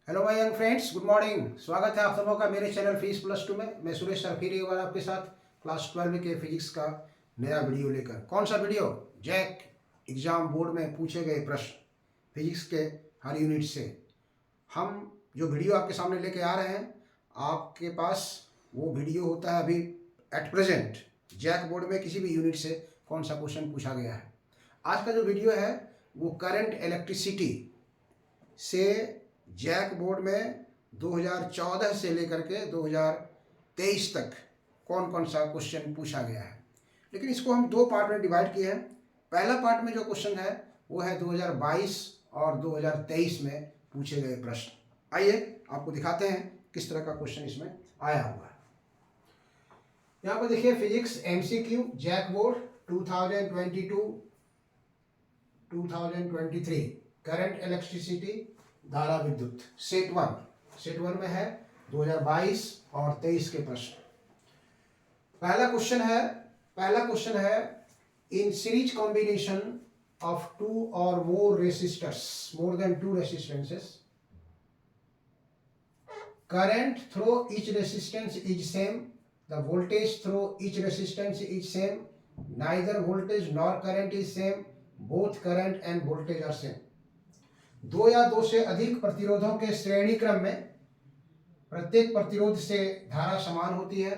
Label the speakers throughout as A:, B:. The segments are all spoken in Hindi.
A: Hello my young friends, good morning. स्वागत है आप सबों का मेरे चैनल फीस प्लस टू में। मैं सुरेश सर फिर एक बार आपके साथ क्लास 12 के फिजिक्स का नया वीडियो लेकर। कौन सा वीडियो? जैक एग्जाम बोर्ड में पूछे गए प्रश्न फिजिक्स के हर यूनिट से हम जो वीडियो आपके सामने लेके आ रहे हैं, आपके पास वो वीडियो होता है अभी एट प्रेजेंट जैक बोर्ड में किसी भी यूनिट से कौन सा क्वेश्चन पूछा गया है। आज का जो वीडियो है वो करंट इलेक्ट्रिसिटी से जैक बोर्ड में 2014 से लेकर के 2023 तक कौन कौन सा क्वेश्चन पूछा गया है। लेकिन इसको हम दो पार्ट में डिवाइड किए हैं। पहला पार्ट में जो क्वेश्चन है वो है 2022 और 2023 में पूछे गए प्रश्न। आइए आपको दिखाते हैं किस तरह का क्वेश्चन इसमें आया हुआ है। यहाँ पर देखिए, physics MCQ JAC board 2022-2023 current electricity धारा विद्युत सेट वन में है 2022 और 23 के प्रश्न। पहला क्वेश्चन है in series combination of two और more resistors, more than two resistances, current through each resistance is same, the voltage through each resistance is same, neither voltage nor current is same, both current and voltage are same। दो या दो से अधिक प्रतिरोधों के श्रेणी क्रम में प्रत्येक प्रतिरोध से धारा समान होती है।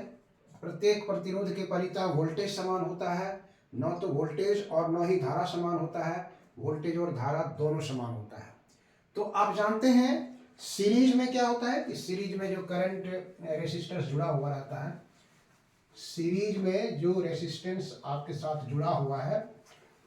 A: प्रत्येक प्रतिरोध के परितः वोल्टेज समान होता है। न तो वोल्टेज और न ही धारा समान होता है, वोल्टेज और धारा दोनों समान होता है। तो आप जानते हैं सीरीज में क्या होता है कि सीरीज में जो करंट रेसिस्टेंस जुड़ा हुआ रहता है, सीरीज में जो रेसिस्टेंस आपके साथ जुड़ा हुआ है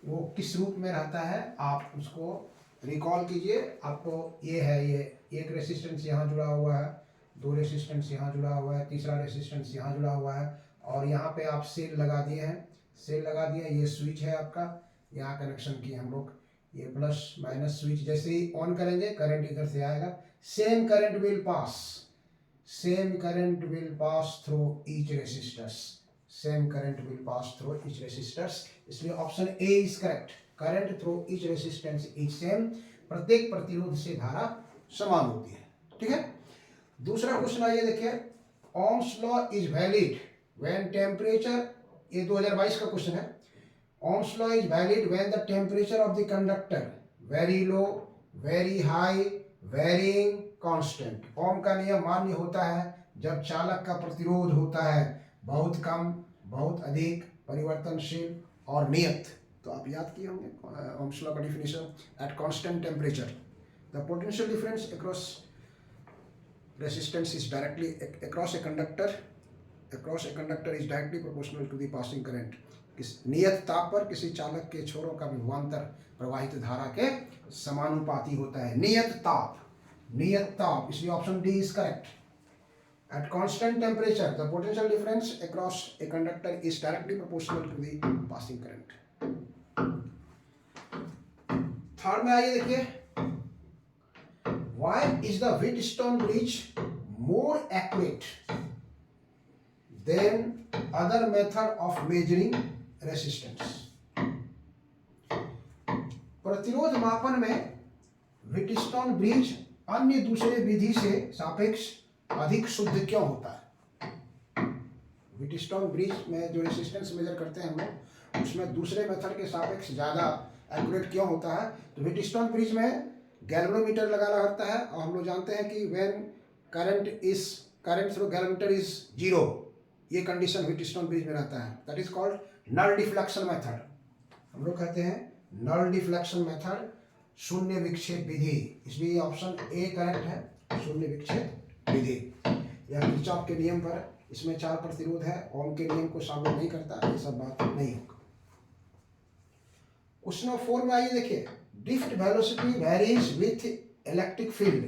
A: वो किस रूप में रहता है, आप उसको रिकॉल कीजिए। आपको ये है, ये एक रेसिस्टेंस यहाँ जुड़ा हुआ है, दो रेसिस्टेंस यहाँ जुड़ा हुआ है, तीसरा रेसिस्टेंस यहाँ जुड़ा हुआ है और यहाँ पे आप सेल लगा दिए हैं। सेल लगा दिए, ये स्विच है आपका, यहाँ कनेक्शन किए हम लोग। ये प्लस माइनस स्विच जैसे ही ऑन करेंगे करंट इधर से आएगा। Same current will pass through each resistors, same current will pass through each resistors. इसलिए option A is correct. Current through each resistance is same, प्रत्येक प्रतिरोध से धारा समान होती है। ठीक है। दूसरा क्वेश्चन आइए देखिए, Ohm's law is valid when temperature, ये 2022 का क्वेश्चन है। Ohm's law is valid when the temperature of the conductor very low, very high, varying, constant। ओम का नियम मान्य होता है जब चालक का प्रतिरोध होता है बहुत कम, बहुत अधिक, परिवर्तनशील और नियत। तो आप याद किए होंगे ओम्स लॉ का definition. Eight constant temperature the potential difference across resistance is directly across a conductor is directly proportional to the passing current। किस नियत ताप पर किसी चालक के छोरों का विभवांतर प्रवाहित धारा के समानुपाती होता है। नियत ताप, इसलिए option D is correct. At constant temperature the potential difference across a conductor is directly proportional to the passing current. Third में आइए देखिए, why is the Wheatstone bridge more accurate than other method of measuring resistance। प्रतिरोध मापन में व्हीटस्टोन ब्रिज अन्य दूसरे विधि से सापेक्ष अधिक शुद्ध क्यों होता है? व्हीटस्टोन ब्रिज में जो रेसिस्टेंस मेजर करते हैं हम लोग, उसमें दूसरे मेथड के सापेक्ष ज़्यादा एक्यूरेट क्यों होता है? तो व्हीटस्टोन ब्रिज में गैल्वेनोमीटर लगाना होता है और हम लोग जानते हैं कि when current through galvanometer is zero, ये कंडीशन व्हीटस्टोन ब्रिज में रहता है। That is called null deflection method. हम लोग कहते हैं नल डिफ्लेक्शन मेथड, शून्य विक्षेप विधि। इसलिए ऑप्शन ए करेक्ट है, शून्य विक्षेप विधि। यह किरचॉफ के नियम पर, इसमें 4 प्रतिरोध है, ओम के नियम को शामिल नहीं करता, ये सब बात नहीं होगा। क्वेश्चन 4 में आइए देखिए, drift velocity varies with electric field.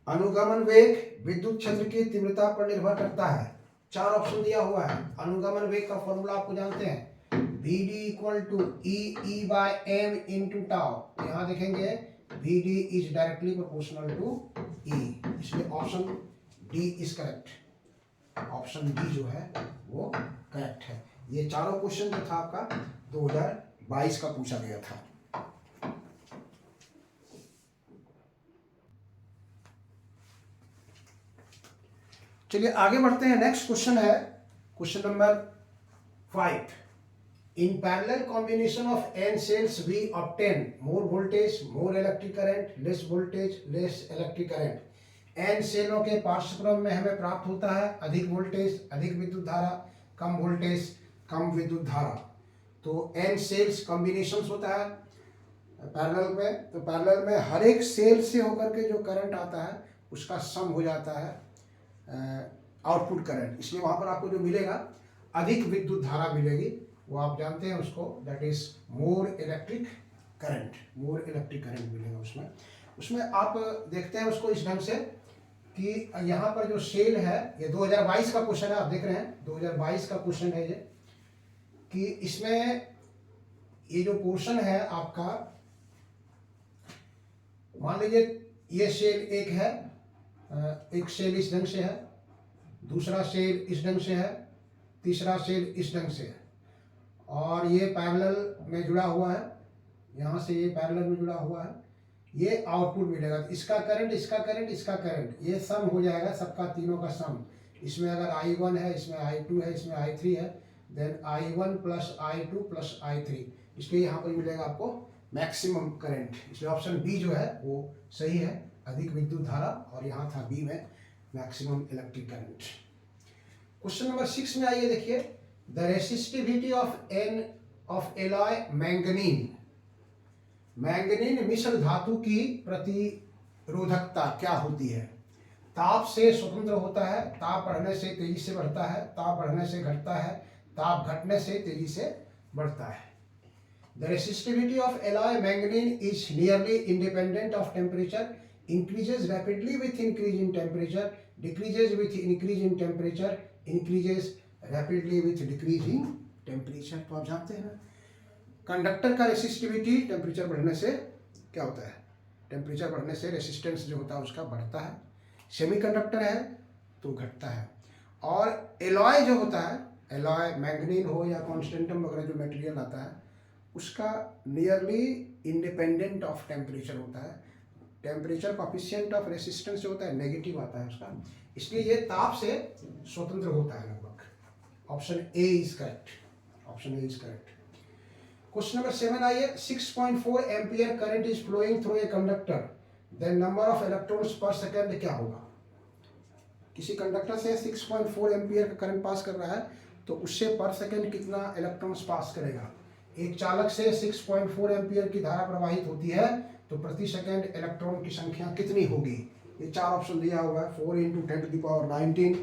A: अनुगमन वेग विद्युत क्षेत्र की तीव्रता पर निर्भर करता है। 4 ऑप्शन दिया हुआ है। अनुगमन वेग का फॉर्मूला आपको जानते हैं, Vd equal to E by M into tau. यहाँ देखेंगे Vd is directly proportional to E, इसलिए option D is correct. Option D जो है वो करेक्ट है। ये चारों क्वेश्चन जो था आपका 2022 का पूछा गया था। चलिए आगे बढ़ते हैं। नेक्स्ट क्वेश्चन है question number 5। In parallel combination of n cells we obtain more voltage, more electric current, less voltage, less electric current। n सेलों के पार्श्वक्रम में हमें प्राप्त होता है अधिक वोल्टेज, अधिक विद्युत धारा, कम वोल्टेज, कम विद्युत धारा। तो n सेल्स कॉम्बिनेशन होता है पैरेलल में, तो पैरेलल में हर एक सेल से होकर के जो करंट आता है उसका सम हो जाता है आउटपुट करंट, इसलिए वहाँ पर आपको जो मिलेगा अधिक विद्युत धारा मिलेगी, वो आप जानते हैं उसको, that is more electric current, more electric current मिलेगा उसमें। उसमें आप देखते हैं उसको इस ढंग से कि यहाँ पर जो सेल है, ये 2022 का क्वेश्चन है, आप देख रहे हैं 2022 का क्वेश्चन है ये, कि इसमें ये जो पोर्शन है आपका, मान लीजिए ये सेल एक है, एक सेल इस ढंग से है, दूसरा सेल इस ढंग से है, तीसरा सेल इस ढंग से है, और ये पैरेलल में जुड़ा हुआ है, यहाँ से ये पैरेलल में जुड़ा हुआ है, ये आउटपुट मिलेगा। तो इसका करंट, इसका करंट, इसका करंट, ये सम हो जाएगा सबका, तीनों का सम। इसमें अगर I1 है, इसमें I2 है, इसमें I3 है, then I1 plus I2 plus I3, इसलिए यहाँ पर मिलेगा आपको मैक्सिमम करंट। इसलिए ऑप्शन बी जो है वो सही है, अधिक विद्युत धारा, और यहाँ था बी में maximum electric current. Question number 6 में आइए देखिए, the resistivity of alloy manganin, manganin मिश्र धातु की प्रतिरोधकता क्या होती है? ताप से स्वतंत्र होता है, ताप बढ़ने से तेजी से बढ़ता है, ताप बढ़ने से घटता है, ताप घटने से तेजी से बढ़ता है। The resistivity of alloy manganese is nearly independent of temperature, increases rapidly with increase in temperature, decreases with increase in temperature, increases rapidly with decrease in temperature। तो आप जानते हैं ना, कंडक्टर का रेसिस्टिविटी टेम्परेचर बढ़ने से क्या होता है, टेम्परेचर बढ़ने से रेसिस्टेंस जो होता है उसका बढ़ता है, सेमीकंडक्टर है तो घटता है। और एलॉय जो होता है, एलॉय मैंगनीन हो या कॉन्स्टेंटम वगैरह जो मटेरियल आता है, उसका नियरली इंडिपेंडेंट ऑफ टेम्परेचर होता है, टेम्परेचर कॉफिशिएंट ऑफ रेसिस्टेंस जो होता है नेगेटिव आता है उसका, इसलिए ये ताप से स्वतंत्र होता है लगभग। Option A is correct, option A is correct. Question number 7 आइए, 6.4 ampere current is flowing through a conductor, then number of electrons per second क्या होगा? किसी कंडक्टर से 6.4 एम्पियर का करंट पास कर रहा है, तो उससे पर सेकंड कितना इलेक्ट्रॉन्स पास करेगा? एक चालक से 6.4 एम्पियर की धारा प्रवाहित होती है, तो प्रति सेकंड इलेक्ट्रॉन की संख्या कितनी होगी? ये चार ऑप्शन दिया हुआ है, 4 × 10⁻19,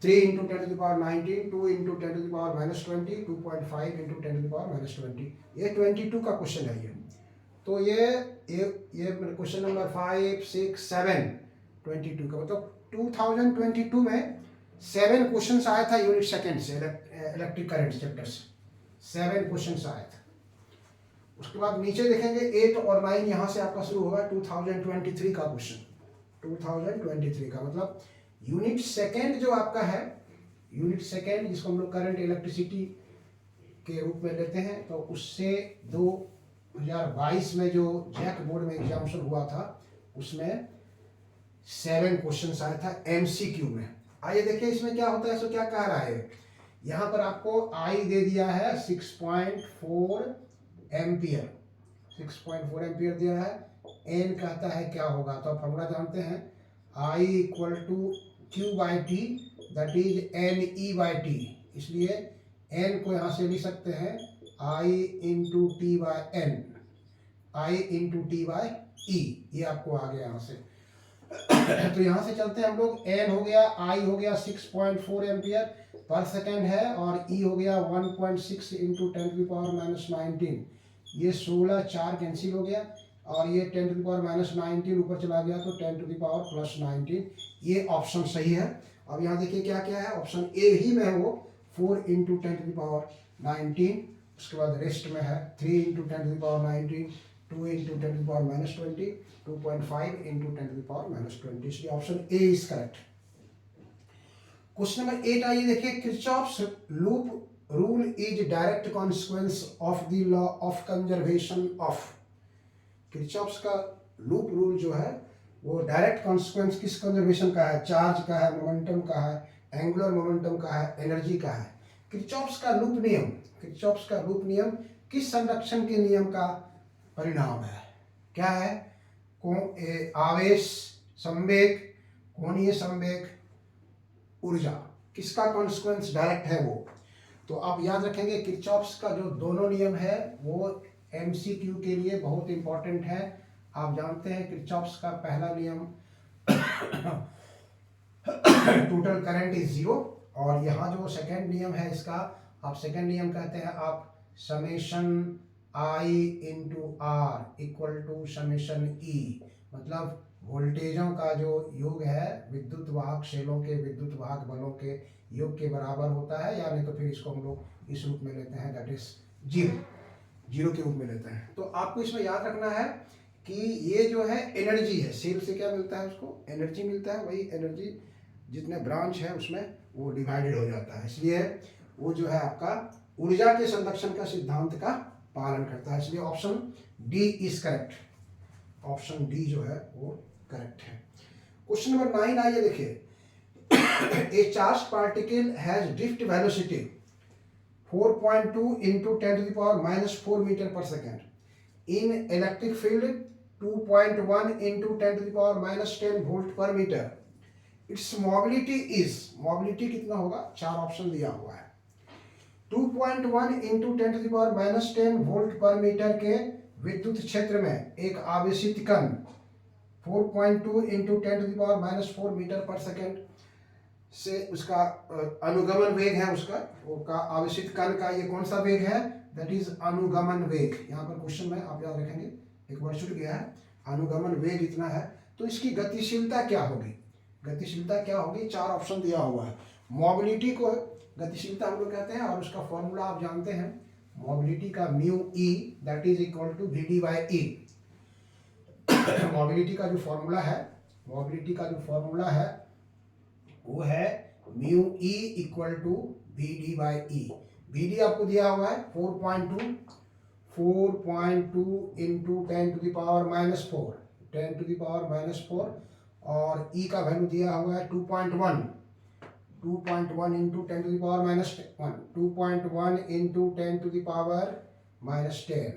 A: 3 × 10⁻19, 2 × 10⁻20, 2.5 × 10⁻20। ये 22 का क्वेश्चन है ये। तो ये क्वेश्चन नंबर 5, 6, 7, 22 का, मतलब 2022 में 7 क्वेश्चन आया था यूनिट सेकेंड से, इलेक्ट्रिक करंट चैप्टर से 7 क्वेश्चन आए थे। उसके बाद नीचे देखेंगे 8 और 9, यहाँ से आपका शुरू होगा 2023 का क्वेश्चन, 2023 का, मतलब यूनिट सेकेंड जो आपका है, यूनिट सेकेंड जिसको हम लोग करंट इलेक्ट्रिसिटी के रूप में लेते हैं, तो उससे 2022 में जो जैक बोर्ड में एग्जामिनेशन हुआ था, उसमें 7 क्वेश्चन आया था MCQ में। आइए देखिए इसमें क्या होता है, सो क्या कह रहा है, यहाँ पर आपको I दे दिया है 6.4 एम्पियर, 6.4 एम्पियर दिया है, N कहता है क्या होगा, तो आप फॉर्मूला जानते हैं, I = Q/T, that is NE/T, इसलिए N को यहाँ से लिख सकते हैं I × T/N, I × T/E, ये आपको आ गया यहाँ से। तो यहाँ से चलते हैं हम लोग, N हो गया, I हो गया 6.4 एम्पियर पर सेकेंड है, और E हो गया 1.6 × 10⁻19, ये 16 4 कैंसिल हो गया, और ये 10⁻19 ऊपर चला गया, तो 10⁻+19, ये ऑप्शन सही है। अब यहाँ देखिए क्या क्या है, ऑप्शन ए ही में है वो 4 × 10⁻19, उसके बाद रेस्ट में है 3 × 10⁻19, 2 × 10⁻20, 2.5 × 10⁻20, इसलिए option A is correct. Question number 8 आइए देखिए, Kirchhoff's loop rule is direct consequence of the law of conservation of. Kirchhoff's का लूप रूल जो है वो डायरेक्ट कॉन्सिक्वेंस किस कंजर्वेशन का है, चार्ज का है, मोमेंटम का है, एंगुलर मोमेंटम का है, एनर्जी का है। किरचॉफ्स का लूप नियम, किरचॉफ्स का लूप नियम किस संरक्षण के नियम का परिणाम है? क्या है? आवेश, संवेग, कोणीय संवेग, ऊर्जा, किसका कॉन्सिक्वेंस डायरेक्ट है वो? तो आप याद रखेंगे किरचॉफ्स का जो दोनों नियम है वो एमसीक्यू के लिए बहुत इंपॉर्टेंट है। आप जानते हैं किरचॉफ्स का पहला नियम टोटल करंट इज जीरो, और यहाँ जो सेकंड नियम है इसका, आप सेकंड नियम कहते हैं आप summation I into R equal to summation E, मतलब वोल्टेजों का जो योग है विद्युत वाहक शेलों के विद्युत वाहक बलों के योग के बराबर होता है, या नहीं तो फिर इसको हम लोग इस रूप में लेते हैं, दैट इज जीरो, जीरो के रूप में लेते हैं। तो आपको इसमें याद रखना है कि ये जो है एनर्जी है, सेल से क्या मिलता है उसको, एनर्जी मिलता है, वही एनर्जी जितने ब्रांच है उसमें वो डिवाइडेड हो जाता है, इसलिए वो जो है आपका ऊर्जा के संरक्षण का सिद्धांत का पालन करता है, इसलिए option D is correct, option D जो है वो करेक्ट है। क्वेश्चन नंबर 9 आइए देखिए, ए charge particle has drift velocity 4.2 into 10 to the power minus 4 meter per second. In electric field 2.1 into 10 to the power minus 10 volt per meter. Its mobility is, mobility कितना होगा, चार ऑप्शन दिया हुआ है। 2.1 into 10 to the power minus 10 volt पर मीटर के विद्युत क्षेत्र में एक आवेशित कण 4.2 into 10 to the power minus 4 metre पर सेकेंड से उसका अनुगमन वेग है, उसका आवेशित कण का ये कौन सा वेग है, दैट इज अनुगमन वेग। यहाँ पर क्वेश्चन में आप याद रखेंगे, एक वर्ड छूट गया है, अनुगमन वेग इतना है, तो इसकी गतिशीलता क्या होगी, गतिशीलता क्या होगी, चार ऑप्शन दिया हुआ है। मोबिलिटी को गतिशीलता हम लोग कहते हैं, और उसका फॉर्मूला आप जानते हैं, मोबिलिटी का mu e that is equal to V D by E. Mobility का जो फॉर्मूला है, मोबिलिटी का जो फॉर्मूला है वो है mu e equal to V D by E. V D आपको दिया हुआ है 4.2 into 10 to the power minus 4, 10 to the power minus 4, और ई का वैल्यू दिया हुआ है 2.1 into 10 to the power minus 1, 2.1 into 10 to the power minus 10,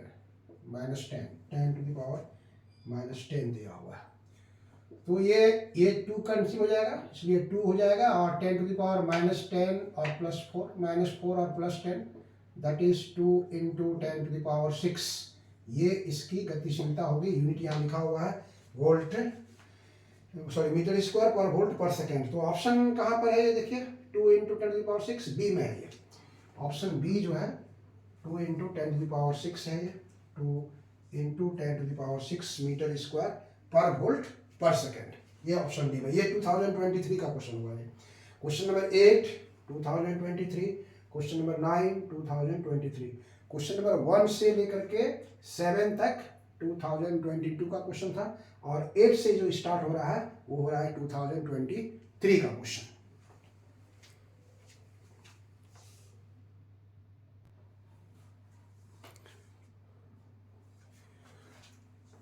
A: 10 to the power minus 10 दिया हुआ है। तो ये 2 कैंसिल हो जाएगा, इसलिए 2 हो जाएगा, और 10 टू द पावर माइनस 10 और प्लस 4, माइनस 4 और plus 10, that is 2 into 10 to the power 6। ये इसकी गतिशीलता होगी। यूनिट यहाँ लिखा हुआ है volt, sorry metre square per volt per second. तो ऑप्शन कहाँ पर है ये देखिए, 2 into 10 to the power 6 B में है ये, ऑप्शन बी जो है 2 इंटू 10 टू द पावर 6 है ये, 2 into 10 to the power 6 metre square per volt per second, ये ऑप्शन डी में। ये 2023 का क्वेश्चन हुआ है। Question number 8 2023, question number 9 2023, question number 1 से लेकर के 7 तक 2022 का क्वेश्चन था, और 8 से जो स्टार्ट हो रहा है वो हो रहा है 2023 का क्वेश्चन।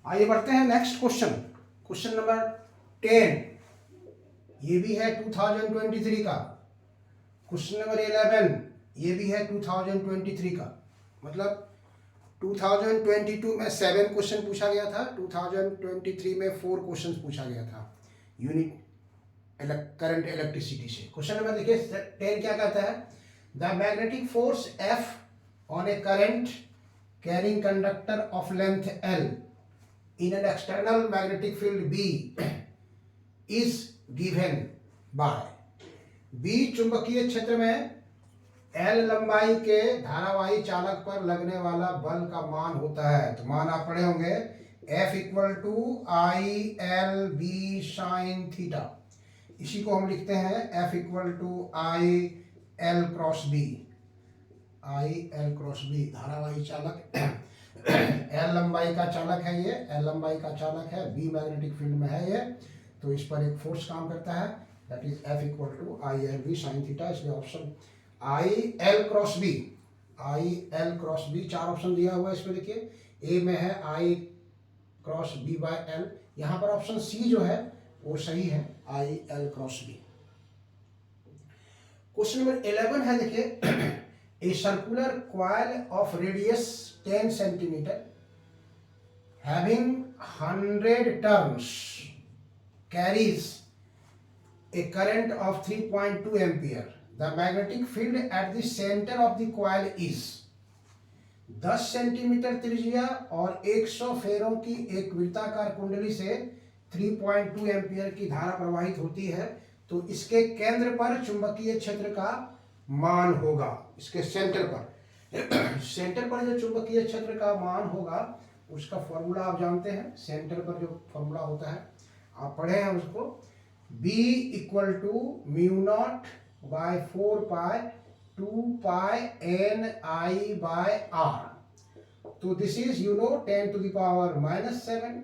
A: आइए बढ़ते हैं नेक्स्ट क्वेश्चन, क्वेश्चन नंबर 10, ये भी है 2023 का। क्वेश्चन नंबर 11 ये भी है 2023 का, मतलब 2022 में 7 क्वेश्चन पूछा गया था, 2023 में 4 क्वेश्चन पूछा गया था यूनिट करंट इलेक्ट्रिसिटी से। क्वेश्चन नंबर देखिए 10 क्या कहता है, the magnetic force F on A current carrying conductor of length L in an external magnetic field B is given by, B चुंबकीय क्षेत्र में L लंबाई के धारावाही चालक पर लगने वाला बल का मान होता है। तो मान आप पढ़े होंगे F equal to I L B sine theta, इसी को हम लिखते हैं F equal to I L cross B, I L cross B धारावाही चालक एल लंबाई का चालक है, ये एल लंबाई का चालक है, बी मैग्नेटिक फील्ड में है ये, तो इस पर एक फोर्स काम करता है, that is F equal to I L B sine theta. इसलिए option I L cross B, I L cross B, चार ऑप्शन दिया हुआ है इसमें देखिए, ए में है I cross B by L, यहाँ पर ऑप्शन सी जो है वो सही है, I L cross B. Question number 11 है, देखिए, a circular coil of radius 10 centimetre having 100 turns carries a current of 3.2 ampere. The magnetic field at the center of the coil is 10 centimetre त्रिज्या और 100 फेरों की एक वृत्ताकार कुंडली से 3.2 एम्पियर की धारा प्रवाहित होती है। तो इसके केंद्र पर चुंबकीय क्षेत्र का मान होगा, इसके सेंटर पर सेंटर पर जो चुंबकीय क्षेत्र का मान होगा उसका फॉर्मूला आप जानते हैं। सेंटर पर जो फॉर्मूला होता है आप पढ़े हैं उसको, B equal to mu naught by 4 pi 2 pi N I by R. तो this is you know 10 to the power -7,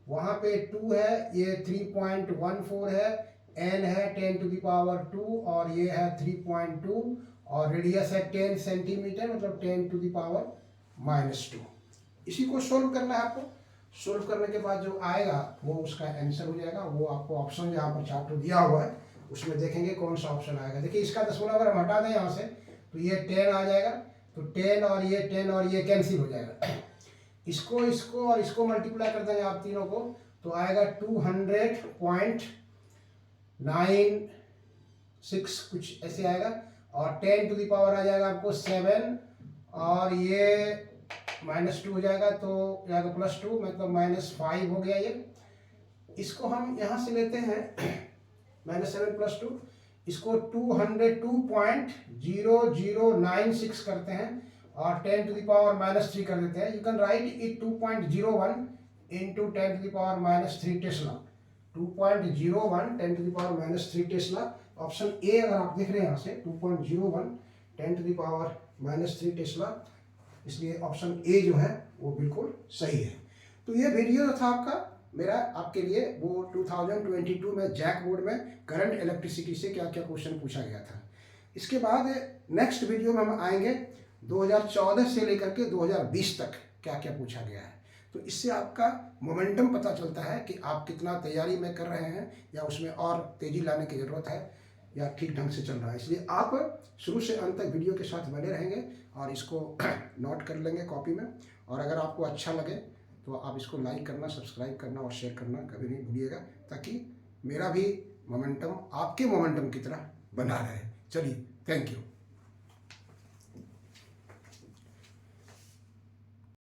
A: वहाँ पे 2 है, ये 3.14 है, n है 10 टू द पावर 2 और ये है 3.2 और रेडियस है 10 सेंटीमीटर, मतलब 10 टू द पावर -2। इसी को सोल्व करना है आपको। सोल्व करने के बाद जो आएगा वो उसका आंसर हो जाएगा। वो आपको ऑप्शन यहाँ पर चार्ट दिया हुआ है, उसमें देखेंगे कौन सा ऑप्शन आएगा। देखिए, इसका दशमलव अगर हम हटा दें यहाँ से तो ये 10 आ जाएगा, तो 10 और ये 10 और ये कैंसिल हो जाएगा। इसको और इसको मल्टीप्लाई कर देंगे आप तीनों को, तो आएगा 200.96 कुछ ऐसे आएगा, और 10 टू द पावर आ जाएगा आपको 7 और ये -2 हो जाएगा, तो जाएगा +2, मतलब -5 हो गया ये। इसको हम यहाँ से लेते हैं -7 + 2, इसको 202.0096 करते हैं और 10 टू द पावर -3 कर देते हैं। You can write it 2.01 into 10 to the power -3 tesla. 2.01 10 to the power -3 tesla. Option A अगर आप देख रहे हैं यहाँ से 2.01 10 टू द पावर -3 टेस्ला, इसलिए ऑप्शन ए जो है वो बिल्कुल सही है। तो ये वीडियो था आपका मेरा आपके लिए, वो 2022 में जैक बोर्ड में करंट इलेक्ट्रिसिटी से क्या क्या क्वेश्चन पूछा गया था। इसके बाद नेक्स्ट वीडियो में हम आएंगे 2014 से लेकर के 2020 तक क्या क्या पूछा गया है। तो इससे आपका मोमेंटम पता चलता है कि आप कितना तैयारी में कर रहे हैं या उसमें और तेज़ी लाने की ज़रूरत है या ठीक ढंग से चल रहा है। इसलिए आप शुरू से अंत तक वीडियो के साथ बने रहेंगे और इसको नोट कर लेंगे कॉपी में। और अगर आपको अच्छा लगे तो आप इसको लाइक करना, सब्सक्राइब करना और शेयर करना कभी नहीं भूलिएगा, ताकि मेरा भी मोमेंटम आपके मोमेंटम की तरह बना रहे। चलिए, थैंक यू।